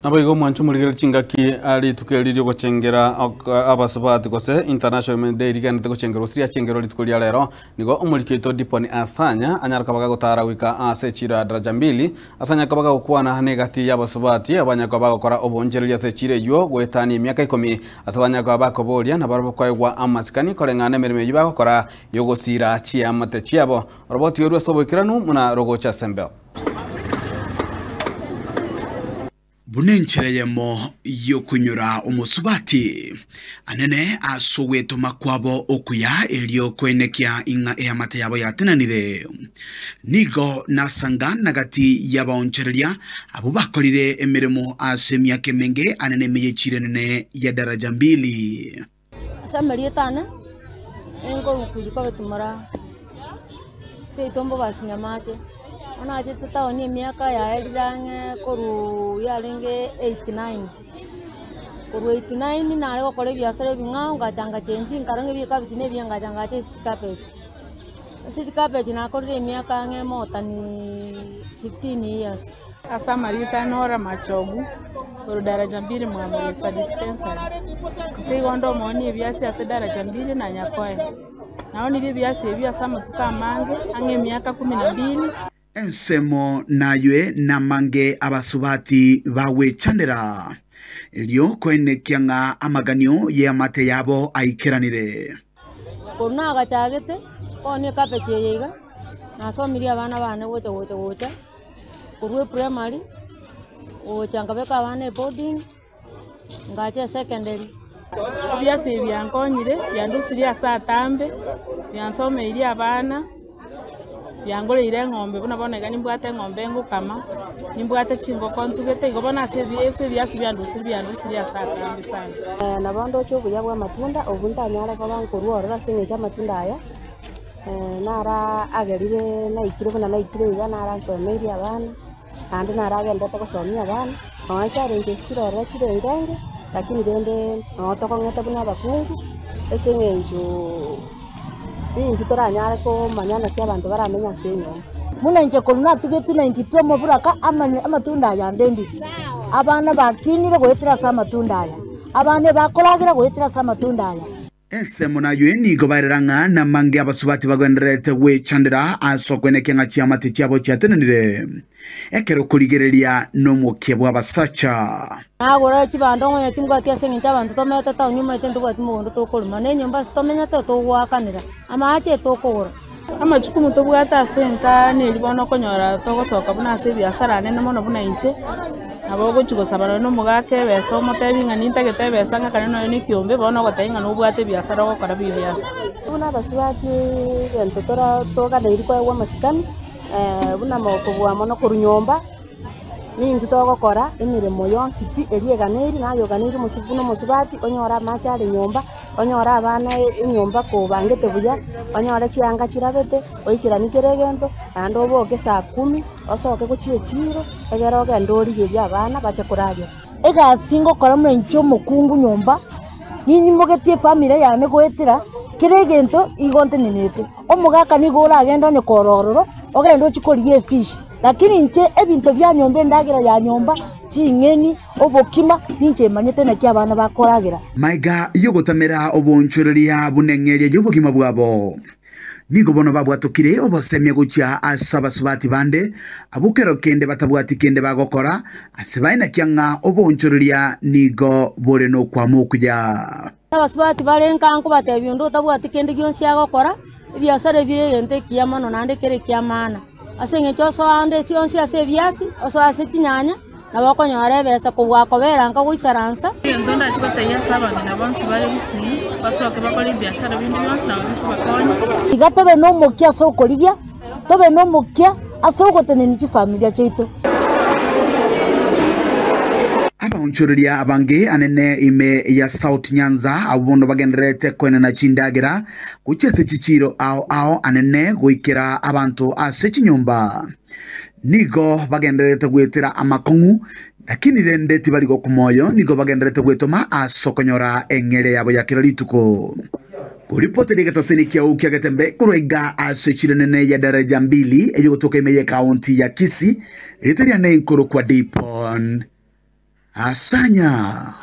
Nabo igo mwanchu muligel chingaki ali tukelije go chengera abasubati gose international day gan go chengero ustria chengero litukulia lero nigo umuliketo diponi asanya anyara kabaga gotara wika ase chira daraja 2 asanya kabaga gukwana hanegati y'abasubati abanya kabaga gukora obonjeri ase chire yo gwetani myaka 10 asabanya kabaga koboria na barabo kwegwa amasikani korengane merime yiba gukora yogosira chi amate chiabo roboti yoru sobokiranu muna rogocha sembel Bunenchereyemo yo kunyura umusubati anene asogweto makwabo okuya elio kwenekia inga eamate yabo yatenanire nigo nasanga nagati yabaonchereria abo bakorire emirimo asemya kemenge anene meyechire nene ya daraja 2 samarietana engo ukuliko betumara se tombo basinyamate ona ati tutaoni miaka ya elirange koru yalinge 89 koru 89 na leo kole biashara binga ngachanga chenji ngarange bika bitine byanga changa che sikapeti na kole miaka nge mota ni 15 years asa marita nora machogu koru daraja 2 mwa sa dispensary chigondo moni byasi ase daraja 2 na nyakoe naoni ile byasi byasa matuka mange ange miaka 12 ensemo naywe namange abasubati bawe chandera elio kwenekianga amaganyo ye amate yabo aikeranire kona agachagete kone kapeche yiga nasomiria abana bane gocha kurwe primary ochanga beka bane boarding ngache secondary byasi byankonyire byandusiria saa tambe byansomeiria abana byangole ire ngombe buna boneka nimbwate ngombe ngukama nimbwate chingo kontugete igobona ese byasi byandusiria saa tambe sana nabondo cyo kuyabwa matunda obunda nyara kwa bankuruora singe cha matunda aya nara agerire na ikire buna na ikire ya nara someria abana andi nara agenda to kusomia abana acha renge chirora chire irenge lakini rende otoko ngeta buna bakungu esenge nju bintu toranyare ko manyana kya bantu baramenya senyo muna nje koluna tugeti 92 moburaka amatunda ya ndendi abana bakinire gwetira sa matunda aya abane bakolagira gwetira sa matunda aya ensemo nayo nigo bareranga na mange abasubati bagwenderete we chandera asokweneke ngachi amate cyabo cyatenanire ekero kurigereria no mukebwa basacha agora kibando ngo yatimga tyasenge cy'abantu tometa ta nyuma itendo kwa tumundo to kolma ne nyumba sitomenya to wakanira amache to kora amachuku muto bwata senka ne libono konyora to gosoka buna se biasara ne mono buna inche abogo chugo sabana no mugake beso motebinga nintagete besanga kaneno ni kiombe bono gotenga no bwate biasara go kara bibias buna basubati gento tora to kana irikwa wa masikani buna moko bwa mono kurunyomba ningi to gokora emirimo yonsi pi erieganeri nayo ganeri musubuno musubati onyora machare nyomba onyora abana inyomba ko bangete buya onyora chiranga chirabete oikira nikiregento ando oboke saa 10 osoke kuchire chiro egero gendori ye abana bacha kuragia ega singo kora mwencho mukungu nyomba ninyi mogetie family yane gwetira kiregento igonte ninete omugaka nigora agenda nyokorororo ogendo chikoriye fish lakini nche ebinto bya nyombe ndagira ya nyomba chingeni obokima ninche manyete na kya bana bakoragira maiga yogotamera obonchoreria bunengeria yobokima bwabo nigo bono babwatukire obosemye gucha asabasubati bande abukero kende batabwati kende bagokora asibaina kyanga obonchoreria nigo bore no kwamukuya abasubati barenka anko batebyondo tabwati kende gyonsi agokora ebyasare birente kiyamano nande kere kiyamana asenge choso ande sionsi ase biasi oso ase chinyanya nabako nyore besa kubwakobera nka guisaransa ndonda chikoteya saba ngina bonsi bari busi basoke bakora biashara bindi byose na bakonya igatobe no mukia sokoligia tobe no mukia asogotene ni familia cheito abaonchoreria abange anene ime ya South Nyanza abundo bagenderete kwena na chindagira kuchese chichiro ao anene goikira abantu ase chinyumba nigo bagenderete gwetira amakongu lakini rende tibaligo kumoyo nigo bagenderete gwetoma asokonyora engere yabo yakira lituko Kuripoti ligataseni kia ukia gatembe kurega asechirene ya daraja 2 eyo kutoka ime ya kaunti ya Kisii itaria ne nkoro kwa Dipon Asanya.